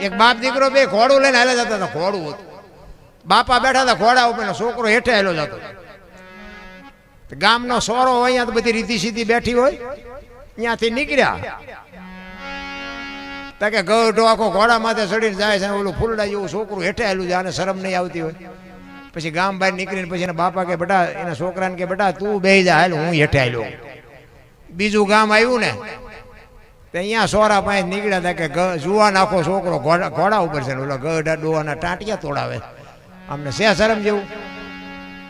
એક બાપ દીકરો બે ઘોડું લઈને હાલ્યા જતા હતા. ઘોડું હતું, બાપા બેઠા હતા ઘોડા ઉપર, છોકરો હેઠે હાલ્યો જતો. ગામનો સોરો હોય, અહીંયા તો બધી રીતિ સીધી બેઠી હોય, ત્યાંથી નીકળ્યા તા કે ગઢો આખો ઘોડા માથે ચડીને જાય છે, ઓલું ફૂલડા જેવું છોકરું હેઠે હાલ્યું છે, આને શરમ નહીં આવતી હોય. પછી ગામ બહાર નીકળીને પછી એના બાપા કે બેટા, એના છોકરાને કે બેટા તું બેહી જા, હાલ હું હેઠે હાલ્યો. બીજું ગામ આવ્યું ને તો અહીંયા સોરા પાસે નીકળ્યા હતા કે જુવાન આખો છોકરો ઘોડા ઉપર છે, ઓલા ગઢા ડોહાના ટાંટિયા તોડાવે, અમને સે શરમ જેવું.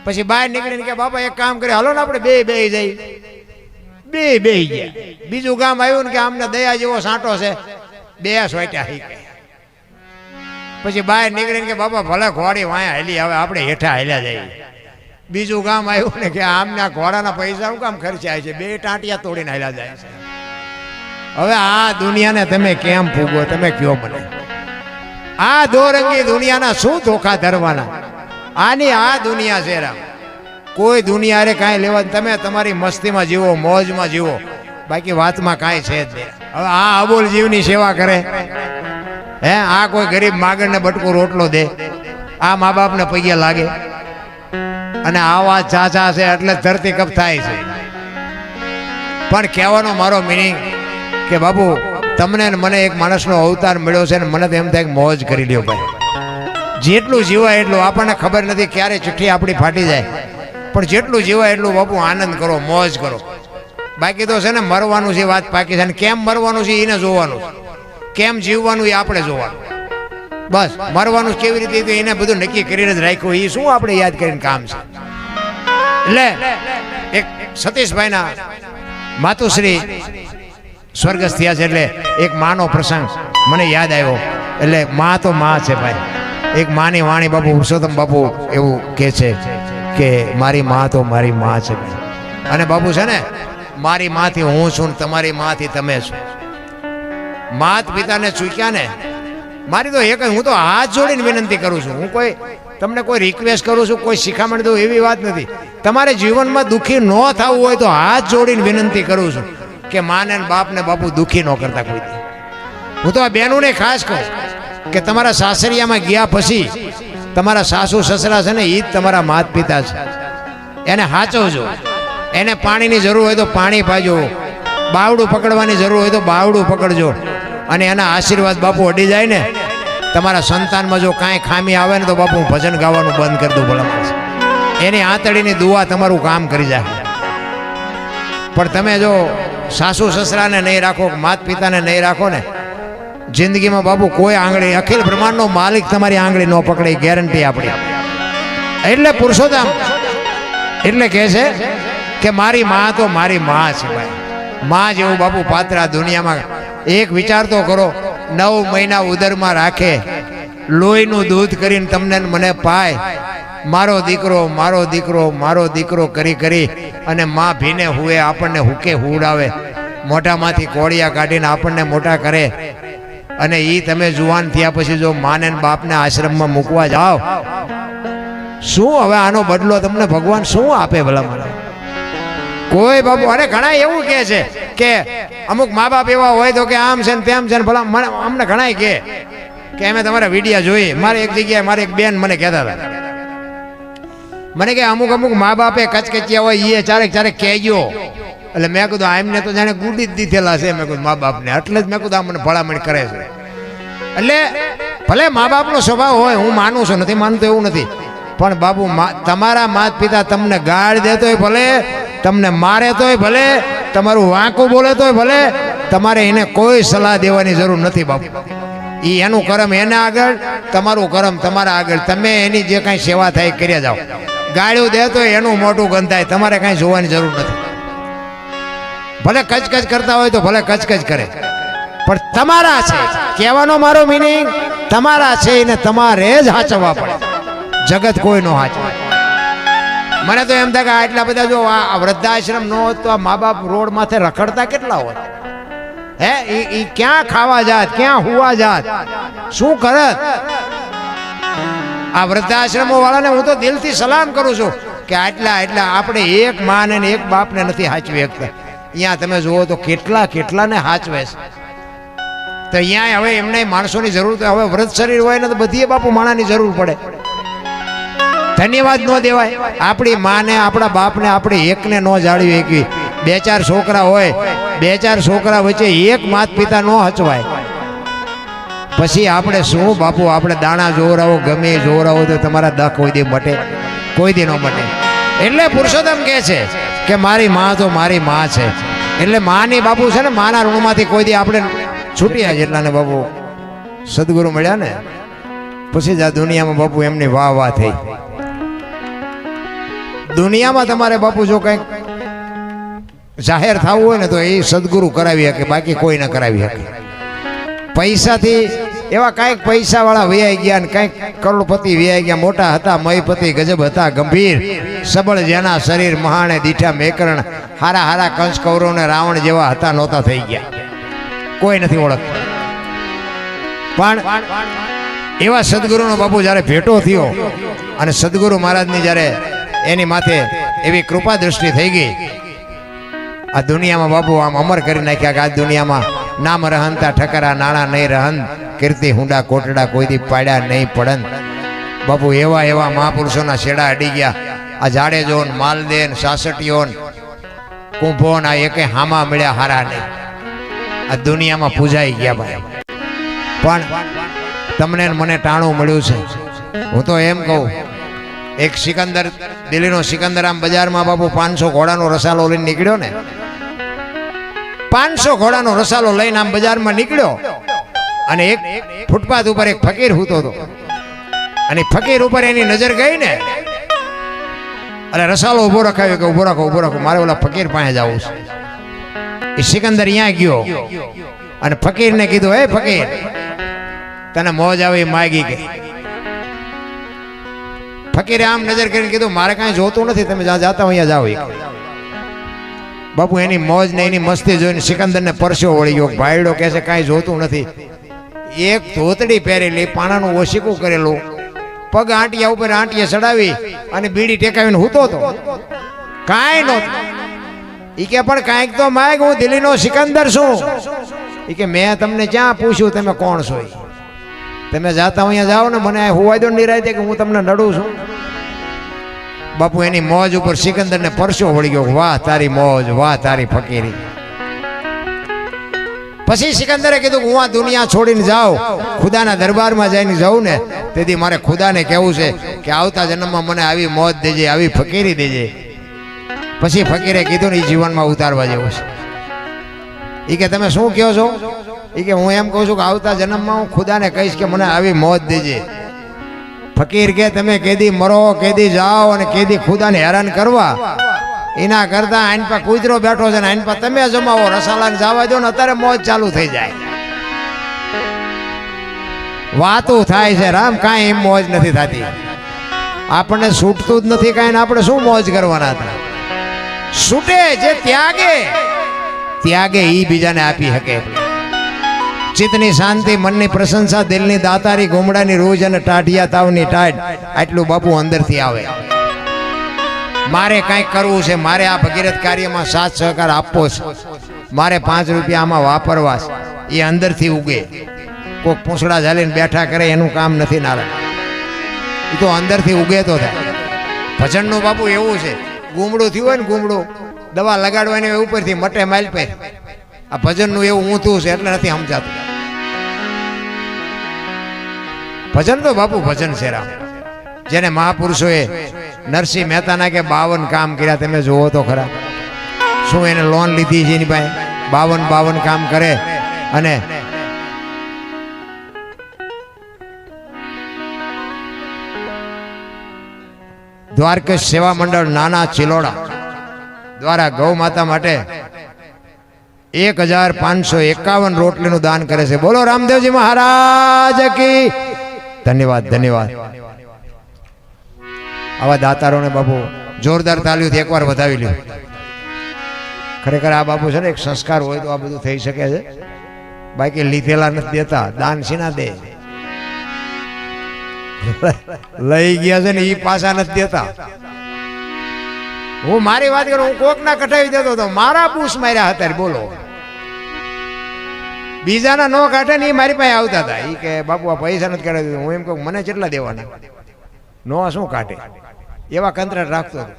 પછી બહાર નીકળીને કે બાપા એક કામ કરે, હાલો ને આપણે બે બેહી જઈ. બે બેહી ગયા. બીજું ગામ આવ્યું ને કે આમને દયા જેવો સાંટો છે, બે સોટ્યા હી ગયા. પછી બહાર નીકળીને કે બાપા ભલે ઘોડી વાયા હેલી, હવે આપણે હેઠા હેલ્યા જઈએ. બીજું ગામ આવ્યું ને કે આમના ઘોડાના પૈસા શું કામ ખર્ચાય છે, બે ટાંટિયા તોડીને હેલ્યા જાય છે. હવે આ દુનિયાને તમે કેમ ફૂગો, તમે કયો મને? આ દોરંગી દુનિયાના શું ધોખા ધરવાના? આની આ દુનિયા છે રામ. કોઈ દુનિયા રે કાંઈ લેવા, તમે તમારી મસ્તીમાં જીવો, મોજમાં જીવો, બાકી વાતમાં કાંઈ છે જ નહીં. હવે આ અબોલ જીવની સેવા કરે હે? આ કોઈ ગરીબ માગણને બટકો રોટલો દે? આ મા બાપને પગે લાગે? અને આવા ચાચા છે એટલે ધરતી કપ થાય છે. પણ કહેવાનો મારો મિનિંગ કે બાપુ તમને મને એક માણસનો અવતાર મળ્યો છે ને મને તો એમ થાય કે મોજ કરી લ્યો ભાઈ. જેટલું જીવાય એટલું, આપણને ખબર નથી ક્યારે ચિઠ્ઠી આપણી ફાટી જાય, પણ જેટલું જીવાય એટલું બાપુ આનંદ કરો, મોજ કરો. બાકી તો છે ને મરવાનું છે વાત પાકી છે, અને કેમ મરવાનું છે એને જોવાનું, કેમ જીવવાનું એ આપણે જોવાનું. બસ મરવાનું કેવી રીતે એને બધું નક્કી કરીને જ રાખ્યું, એ શું આપણે યાદ કરીને કામ છે. એટલે એક સતીશભાઈના માતુશ્રી સ્વર્ગસ્થ થયા છે, એટલે એક માનો પ્રસંગ મને યાદ આવ્યો. એટલે માં તો માં છે ભાઈ. એક માની વાણી બાપુ પુરુષોત્તમ બાપુ એવું કહે છે કે મારી માં તો મારી માં છે. અને બાપુ છે ને, મારી માંથી હું છું, તમારી માંથી તમે છો. માત પિતાને ચૂક્યા ને, મારી તો એક, હું તો હાથ જોડીને વિનંતી કરું છું. હું કોઈ તમને કોઈ રિક્વેસ્ટ કરું છું, કોઈ શિખામણ દઉં એવી વાત નથી. તમારે જીવનમાં દુઃખી ન થવું હોય તો હાથ જોડીને વિનંતી કરું છું કે માને બાપને બાપુ દુઃખી ન કરતા કોઈ દી. હું તો આ બહેનોને ખાસ કહું કે તમારા સાસરિયામાં ગયા પછી તમારા સાસુ સસરા છે ને, એ જ તમારા માત પિતા છે. એને હાચવજો, એને પાણીની જરૂર હોય તો પાણી પાજો, બાવડું પકડવાની જરૂર હોય તો બાવડું પકડજો. અને એના આશીર્વાદ બાપુ અડી જાય ને, તમારા સંતાનમાં જો કાંઈ ખામી આવે ને તો બાપુ હું ભજન ગાવાનું બંધ કરી દઉં ભલા. એની આંતળીની દુઆ તમારું કામ કરી જાય. પણ તમે જો સાસુ સસરાને નહીં રાખો, માત પિતાને નહીં રાખો ને, જિંદગીમાં બાપુ કોઈ આંગળી, અખિલ બ્રહ્માંડનો માલિક તમારી આંગળી ન પકડે, ગેરંટી આપણી. એટલે પુરુષોત્તમ એટલે કહે છે કે મારી માં તો મારી માં છે ભાઈ. માં જેવું બાપુ પાત્ર આ દુનિયામાં એક વિચાર તો કરો. 9 મહિના ઉદરમાં રાખે, લોહીનું દૂધ કરીને તમને મને પાય, મારો દીકરો મારો દીકરો મારો દીકરો કરી કરી અને માં ભીને હુએ, આપણને હુકે હુડાવે, મોઢામાંથી કોળિયા કાઢીને આપણને મોટા કરે. અને એ તમે જુવાન થયા પછી જો માને બાપને આશ્રમમાં મૂકવા જાઓ, શું હવે આનો બદલો તમને ભગવાન શું આપે ભલા મને? કોઈ બાપુ, અરે ઘણા એવું કહે છે કે અમુક મા બાપ એવા હોય તો કે આમ છે ને તેમ છે ને ભલા. અમને ઘણા કે અમે તમારા વિડીયા જોઈએ. મારે એક જગ્યાએ મારે એક બેન મને કહેતા હતા, મને કે અમુક મા બાપે કચકચિયા હોય, એ ચારેક કહેજો. એટલે મેં કીધું એમને તો જાણે ગુડી જ દીધેલા છે. મેં કીધું મા બાપને, એટલે જ મેં કીધું મને ભલામણ કરે છે. એટલે ભલે મા બાપનો સ્વભાવ હોય, હું માનું છું, નથી માનતો એવું નથી, પણ બાપુ તમારા માત પિતા તમને ગાળ દેતો હોય ભલે, તમને મારે તોય ભલે, તમારું વાંકું બોલે તોય ભલે, તમારે એને કોઈ સલાહ દેવાની જરૂર નથી બાપુ. એ એનું કર્મ એના આગળ, તમારું કર્મ તમારા આગળ. તમે એની જે કાંઈ સેવા થાય કર્યા જાઓ. ગાળ્યું દેતો હોય એનું મોટું ગંધાય, તમારે કાંઈ જોવાની જરૂર નથી. ભલે કચકચ કરતા હોય તો ભલે કચકચ કરે, પણ તમારા છે. કહેવાનો મારો મિનિંગ તમારા છે, એને તમારે જ હાચવવા પડે, જગત કોઈ નો હાચવે. મને તો એમ થાય કે આટલા બધા જો આ વૃદ્ધાશ્રમ ન હોત તો આ મા બાપ રોડ માથે રખડતા કેટલા હોત? હે, એ ક્યાં ખાવા જાત, ક્યાં હુવા જાત, શું કરત? આ વૃદ્ધાશ્રમો વાળાને હું તો દિલથી સલામ કરું છું કે આટલા આપણે એક માને ને એક બાપને નથી હાચવી શકતા. અહીંયા તમે જુઓ તો કેટલાને હાચવે છે. તો અહીંયા હવે એમને માણસોની જરૂર, હવે વ્રત શરીર હોય ને તો બધી બાપુ માણાની જરૂર પડે. ધન્યવાદ ન દેવાય? આપણી માને આપણા બાપને આપણે એકને ન જાળવી શકીએ. 2-4 છોકરા હોય, 2-4 છોકરા વચ્ચે એક માત પિતા ન હચવાય, પછી આપણે શું બાપુ? આપણે દાણા જોવરાવો, ગમે જોવરાવો તો તમારા દખ કોઈ દી મટે? કોઈ દી ન મટે. એટલે પુરુષોત્તમ કહે છે કે મારી માં તો મારી માં છે. એટલે માની બાપુ છે ને, માના ઋણમાંથી કોઈ દી આપણે છૂટ્યા જેટલાને બાપુ સદગુરુ મળ્યા ને, પછી જ આ દુનિયામાં બાપુ એમની વાહ વાહ થઈ. દુનિયામાં તમારે બાપુ જો કંઈક જાહેર થવું હોય ને તો એ સદગુરુ કરાવી શકે, બાકી કોઈ ન કરાવી શકે. પૈસાથી એવા કાંઈક પૈસાવાળા વ્યાઈ ગયા ને કાંઈક કરોડપતિ વ્યાઈ ગયા, મોટા હતા, મયપતિ ગજબ હતા, ગંભીર સબળ, જેના શરીર મહાણે દીઠા મેકરણ, હારા હારા કંસ કૌરવ ને રાવણ જેવા હતા, નહોતા થઈ ગયા. કોઈ નથી ઓળખતું. પણ એવા સદગુરુનો બાપુ જ્યારે ભેટો થયો અને સદગુરુ મહારાજની જ્યારે એની માથે એવી કૃપા દૃષ્ટિ થઈ ગઈ, આ દુનિયામાં બાપુ આમ અમર કરી નાખ્યા કે આ દુનિયામાં નામ રહનતા ઠકરા, નાણા નહીં રહન, કીર્તિ હુંડા કોટડા, કોઈ દી પાડ્યા નહીં પડન. બાપુ એવા એવા મહાપુરુષોના છેડા અડી ગયા. આ જાડેજોન, માલદેન, સાસટીઓન, કુંભોન, આ એકે હામા મળ્યા હારા નહીં. આ દુનિયામાં પૂજાઈ ગયા ભાઈ. પણ તમને મને ટાણું મળ્યું છે. હું તો એમ કહું, એક સિકંદર, દિલ્હીનો સિકંદર આમ બજારમાં બાપુ 500 ઘોડાનો રસાલો લઈને નીકળ્યો ને, 500 ઘોડાનો રસાલો લઈને આમ બજારમાં નીકળ્યો અને એક ફૂટપાથ ઉપર એક ફકીર સૂતો હતો અને ફકીર ઉપર એની નજર ગઈ ને, અને રસાલો ઉભો રખાયો કે ઉભો રાખો, મારે ઓલા ફકીર પાસે જવું છે. એ સિકંદર અહીંયા ગયો અને ફકીરને કીધું, હે ફકીર, તને મોજ આવે માગી ગઈ. ફકીરે આમ નજર કરીને કીધું, મારે કાંઈ જોતું નથી, તમે જ્યાં જાતા હો અહીંયા જાઓ. બાપુ એની મોજ ને એની મસ્તી જોઈને સિકંદરને પરસ્યો વળી ગયો. ભાઈડો કહે છે કાંઈ જોતું નથી. એક ધોતડી પહેરેલી, પાણાનું ઓશીકું કરેલું, પગ આંટિયા ઉપર આંટીએ ચડાવી અને બીડી ટેકાવીને હૂતો હતો. કાંઈ નહોતું. એ કે પણ કાંઈક તો માગ, હું દિલ્હીનો સિકંદર છું. એ કે મેં તમને ક્યાં પૂછ્યું તમે કોણ છો? તમે જાતા અહીંયા જાઓ ને, મને હોવાય દો નિરાય કે હું તમને નડું છું. બાપુ એની મોજ ઉપર સિકંદરને પરસ્યો વળી ગયો. વાહ તારી મોજ, વાહ તારી ફકીરી. પછી સિકંદરે કીધું કે હું આ દુનિયા છોડીને જાઉં, ખુદાના દરબારમાં જઈને જાઉં ને, તેથી મારે ખુદાને કહેવું છે કે આવતા જન્મમાં મને આવી મોજ દેજે, આવી ફકીરી દેજે. પછી ફકીરે કીધું ને, એ જીવનમાં ઉતારવા જેવું છે. એ કે તમે શું કહો છો? એ કે હું એમ કહું છું કે આવતા જન્મમાં હું ખુદાને કહીશ કે મને આવી મોજ દેજે. ફકીર કે તમે કેદી મરો, કેદી જાઓ અને કેદી ખુદાને હેરાન કરવા, એના કરતા આઈન પર કૂતરો બેઠો છે ને આઈન પર તમે જમાવો, રસાલાને જવા દો ને, અત્યારે મોજ ચાલુ થઈ જાય. વાતું થાય છે રામ, કાંઈ એમ મોજ નથી થતી. આપણને છૂટતું જ નથી કાંઈ, આપણે શું મોજ કરવાના હતા? છૂટે જે ત્યાગે ઈ બીજાને આપી શકે. ચિત્તની શાંતિ, મનની પ્રશંસા, દિલની દાતારી, ગોમડાની રોજ અને ટાઢિયા તાવની ટાઢ, આટલું બાપુ અંદરથી આવે. મારે કંઈક કરવું છે, મારે આ ભગીરથ કાર્યમાં સાથ સહકાર આપવો છે, મારે 5 રૂપિયા આમાં વાપરવા છે, એ અંદરથી ઉગે. કોઈક પૂંછડા ઝાલીને બેઠા કરે એનું કામ નથી નારાયણ. એ તો અંદરથી ઉગે તો થાય. ભજનનું બાપુ એવું છે, ગુમડું થયું હોય ને, ગુમડું દવા લગાડવાની હોય ઉપરથી મટે માઇલ પર. આ ભજનનું એવું ઊંધું છે એટલે નથી સમજાતું. ભજન તો બાપુ ભજન છે રામ. જેને મહાપુરુષોએ નરસિંહ મહેતાના કે 52 કામ કર્યા, તમે જુઓ તો ખરા. શું એને લોન લીધી છે એની પાસે? 52 કામ કરે. અને દ્વારકેશ સેવા મંડળ નાના ચિલોડા દ્વારા ગૌ માતા માટે 1551 રોટલીનું દાન કરે છે. બોલો રામદેવજી મહારાજ કી. ધન્યવાદ, ધન્યવાદ. આવા દાતારોને બાપુ જોરદાર તાલીઓથી એકવાર વધાવી લ્યો. ખરેખર આ બાપુ છે ને, એક સંસ્કાર હોય તો આ બધું થઈ શકે છે. બાકી લીધેલા નથી દેતા, દાન સીના દે. લઈ ગયા છે ને એ પાછા નથી દેતા. હું મારી વાત કરું, હું કોક ના કઢાવી દેતો હતો, મારા પૂછ માર્યા હતા. બોલો, બીજાના નો કાઢે ને એ મારી પાસે આવતા હતા. એ કે બાપુ આ પૈસા નથી કાઢે. હું એમ કહું મને કેટલા દેવાના, નો શું કાઢે, એવા કંત્રાટ રાખતો હતો.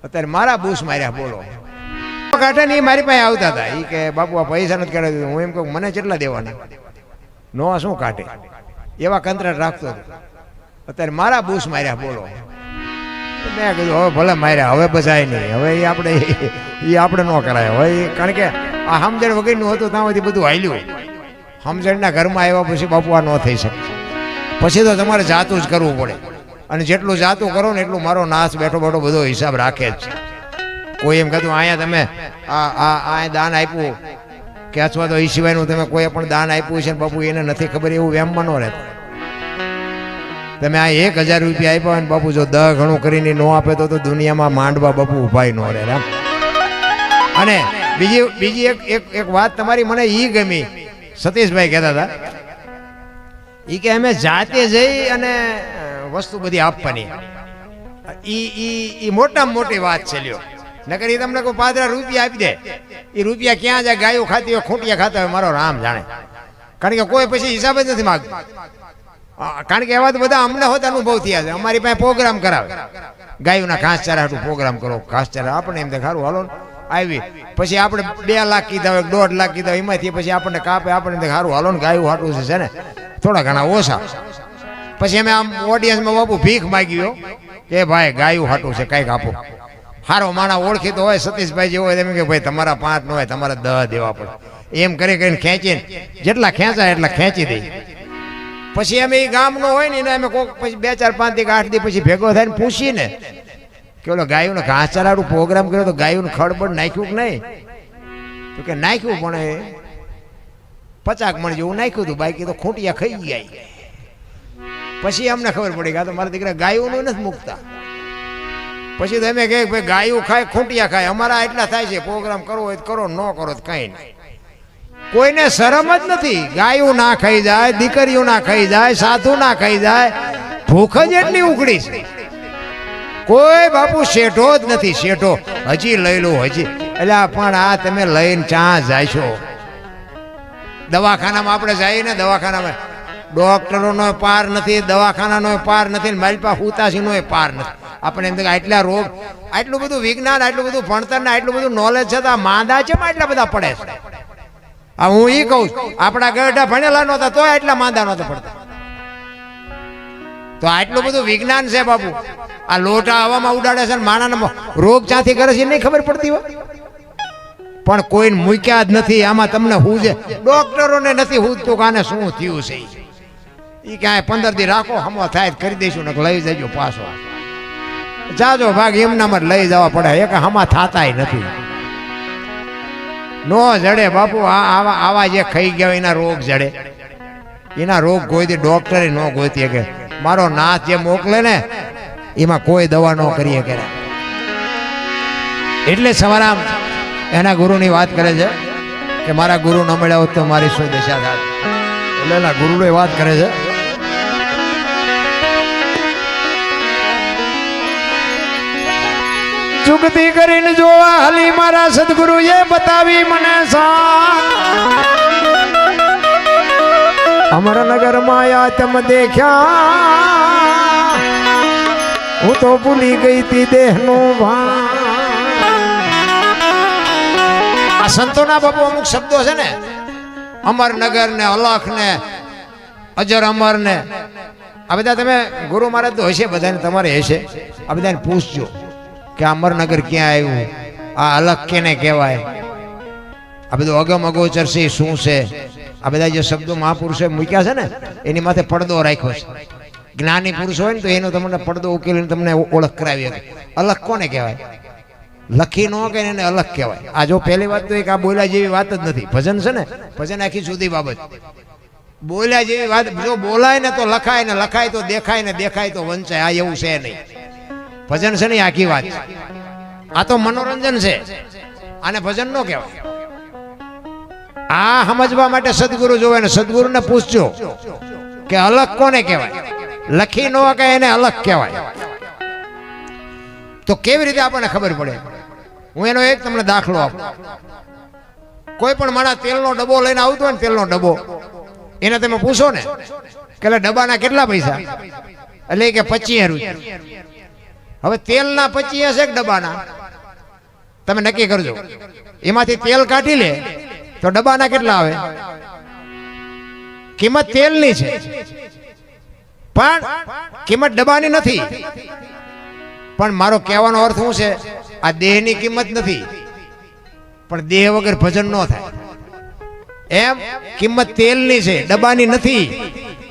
અત્યારે મારા બૂસ માર્યા, બોલો. કાઢે ને એ મારી પાસે આવતા હતા. એ કે બાપુ આ પૈસા નથી કાઢે. હું એમ કહું મને કેટલા દેવાના, નો શું કાઢે, એવા કંત્રાટ રાખતો હતો. અત્યારે મારા બૂસ માર્યા, બોલો. મેં કીધું હવે ભલે માર્યા, હવે બચાય નહીં, હવે એ આપણે ન કરાય. હવે કારણ કે આ સમજણ વગરનું હતું ત્યાં સુધી બધું હાલ્યું. સમજણના ઘરમાં આવ્યા પછી બાપુ આ ન થઈ શકે. પછી તો તમારે જાતું જ કરવું પડે. અને જેટલું જાતું કરો ને એટલું મારો નાશ બેઠો બેઠો બધો હિસાબ રાખે જ છે. કોઈ એમ કહેતું અહીંયા તમે આ દાન આપ્યું કે અથવા તો એ સિવાયનું તમે કોઈ પણ દાન આપ્યું છે બાપુ એને નથી ખબર, એવું એમમાં ન રહેતું. તમે આ 1000 રૂપિયા આપ્યા હોય ને બાપુ જો 10 ગણું કરીને ન આપે તો દુનિયામાં માંડવા બાપુ ઉભાઈ ન રહે. રામ. અને બીજી એક વાત તમારી મને ઈ ગમી. સતીશભાઈ કહેતા હતા ઈ કે અમે જાતે જઈ અને વસ્તુ બધી આપવાની, ઈ મોટામાં મોટી વાત છે. લ્યો નકર એ તમને કોઈ 5 રૂપિયા આપી દે, એ રૂપિયા ક્યાં જાય, ગાયો ખાતી હોય, ખૂંટિયા ખાતા હોય, મારો રામ જાણે. કારણ કે કોઈ પછી હિસાબ જ નથી માગતું. કારણ કે એવા તો બધા અમને હોત અનુભવ થયા છે. અમારી પાસે પ્રોગ્રામ કરાવે, ગાયોના ઘાસચારા હાટું પ્રોગ્રામ કરો, ઘાસચારા આપણે એમ સારું હાલો આવી. પછી આપણે 2 લાખ કીધા હોય, 1.5 લાખ કીધા હોય, એમાંથી પછી આપણને કાપે, આપણે સારું હાલો ને ગાયું હાટું છે ને થોડા ઘણા ઓછા. પછી અમે આમ ઓડિયન્સમાં બાપુ ભીખ માગ્યો કે ભાઈ ગાયું હાટું છે કંઈક આપો. સારો માણા ઓળખી તો હોય, સતીશભાઈ જેવો હોય, એમ કે ભાઈ તમારા 5 ન હોય, તમારે 10 દેવા પડે. એમ કરીને ખેંચીને જેટલા ખેંચાય એટલા ખેંચી દઈ. પછી અમે એ ગામનો હોય ને એને અમે કોઈક પછી 2 4 5 દી 8 દી પછી ભેગો થઈને પૂછીને કે ઓલો ગાયોને ઘાસચારાનું પ્રોગ્રામ કર્યો તો ગાયોને ખડબડ નાખ્યું કે નહીં? તો કે નાખ્યું, પણ 50 મણ જેવું નાખ્યું હતું, બાકી તો ખૂંટિયા ખાઈ ગયા. પછી અમને ખબર પડી કે આ તો મારા દીકરા ગાયોનું નથી મૂકતા. પછી તો અમે કહે ભાઈ ગાયું ખાય, ખૂંટિયા ખાય, અમારા એટલા થાય છે, પ્રોગ્રામ કરવો હોય તો કરો, ન કરો તો કંઈ નહીં. કોઈને શરમ જ નથી. ગાયું ના ખાઈ જાય, દીકરીઓ ના ખાઈ જાય, સાધુ ના ખાઈ જાય, ભૂખ જ એટલી ઉઘડી છે. કોઈ બાપુ શેઠો જ નથી. શેઠો હજી લઈ લો, હજી. એટલે પણ આ તમે લઈને ચા જાય છો. દવાખાનામાં આપણે જઈએ ને, દવાખાનામાં ડોક્ટરોનો પાર નથી, દવાખાનાનો પાર નથી, માલપા હુતાસીનો પાર નથી. આપણે એમ આટલા રોગ, આટલું બધું વિજ્ઞાન, આટલું બધું ભણતર ને આટલું બધું નોલેજ છતાં માંદા છે એટલા બધા પડે છે. હું ઈ કહું આપણા ગઢા ભણેલા નહોતા તો એટલા માંદા નહોતા પડતા. તો આટલું બધું વિજ્ઞાન છે બાપુ. આ લોટા હવામાં ઉડાડે છે, માણાનો રોગ ક્યાંથી કરે છે નહીં ખબર પડતી હોય. પણ કોઈને મૂક્યા જ નથી. આમાં તમને હું છે, ડોક્ટરોને નથી હુજતું કે આને શું થયું છે. એ ક્યાંય 15 દી રાખો, હમો થાય કરી દઈશું ને લઈ જજો પાછો. જાજો ભાગ એમનામાં લઈ જવા પડે. એક હમા થાતાય નથી. નો જડે બાપુ. આવા જે ખાઈ ગયા એના રોગ જડે. એના રોગ ગોઈતી ડોક્ટરે ન ગોઈતી કે મારો નાથ જે મોકલે ને એમાં કોઈ દવા ન કરીએ કે. એટલે સવારામ એના ગુરુની વાત કરે છે કે મારા ગુરુ ન મળ્યા હોત તો મારી શું દશા થાત. એટલે એના ગુરુની વાત કરે છે. ચુગતી કરીને જોવા હાલી મારા સદગુરુએ બતાવી મને અમરનગર માયા તમ દેખ્યા, હું તો ભૂલી ગઈ તી દેહનું ભાન. આ સંતોના બાપુ અમુક શબ્દો છે ને, અમરનગર ને, અલખ ને, અજર અમર ને, આ બધા તમે ગુરુ મહારાજ તો હશે, બધાને તમારે હશે. આ બધાને પૂછજો કે અમરનગર ક્યાં આવ્યું, આ અલખ કેને કહેવાય, આ બધું અગમ અગોચર છે શું છે. આ બધા જે શબ્દો મહાપુરુષોએ મૂક્યા છે ને એની માથે પડદો રાખ્યો છે. જ્ઞાની પુરુષ હોય ને તો એનો તમને પડદો ઉકેલીને તમને ઓળખ કરાવી શકે. અલખ કોને કહેવાય? લખી ન કે એને અલખ કહેવાય. આ જો પહેલી વાત તો એક આ બોલ્યા જેવી વાત જ નથી. ભજન છે ને, ભજન આખી જુદી બાબત. બોલ્યા જેવી વાત જો બોલાય ને તો લખાય, ને લખાય તો દેખાય, ને દેખાય તો વંચાય. આ એવું છે નહીં. ભજન છે ને આખી વાત. આ તો મનોરંજન છે, આને ભજન ન કહેવાય. આ સમજવા માટે સદગુરુ જોવે ને સદગુરુને પૂછજો કે અલખ કોને કહેવાય. લખી ન કે એને અલખ કહેવાય. તો કેવી રીતે આપણને ખબર પડે? હું એનો એક તમને દાખલો આપું. કોઈ પણ માણસ તેલનો ડબ્બો લઈને આવતો હોય ને, તેલનો ડબ્બો, એને તમે પૂછો ને કે ડબ્બાના કેટલા પૈસા, એટલે કે 25 રૂપિયા. હવે તેલના 25 હશે કે ડબ્બાના, તમે નક્કી કરજો. એમાંથી તેલ કાઢી લે તો ડબ્બાના કેટલા આવે? કિંમત તેલની છે પણ કિંમત ડબ્બાની નથી. પણ મારો કહેવાનો અર્થ શું છે, આ દેહની કિંમત નથી, પણ દેહ વગર ભજન ન થાય. એમ કિંમત તેલની છે, ડબ્બાની નથી.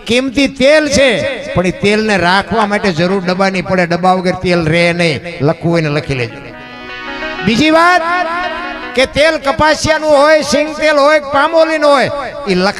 કિંમતી તેલ છે પણ એ તેલને રાખવા માટે જરૂર ડબ્બાની પડે. ડબ્બા વગર તેલ રહે નહીં. લખવું હોય ને લખી લેજો. બીજી વાત કે તેલ કપાસિયાનું હોય, સિંગ તેલ હોય, પામોલીનું હોય, એ લખા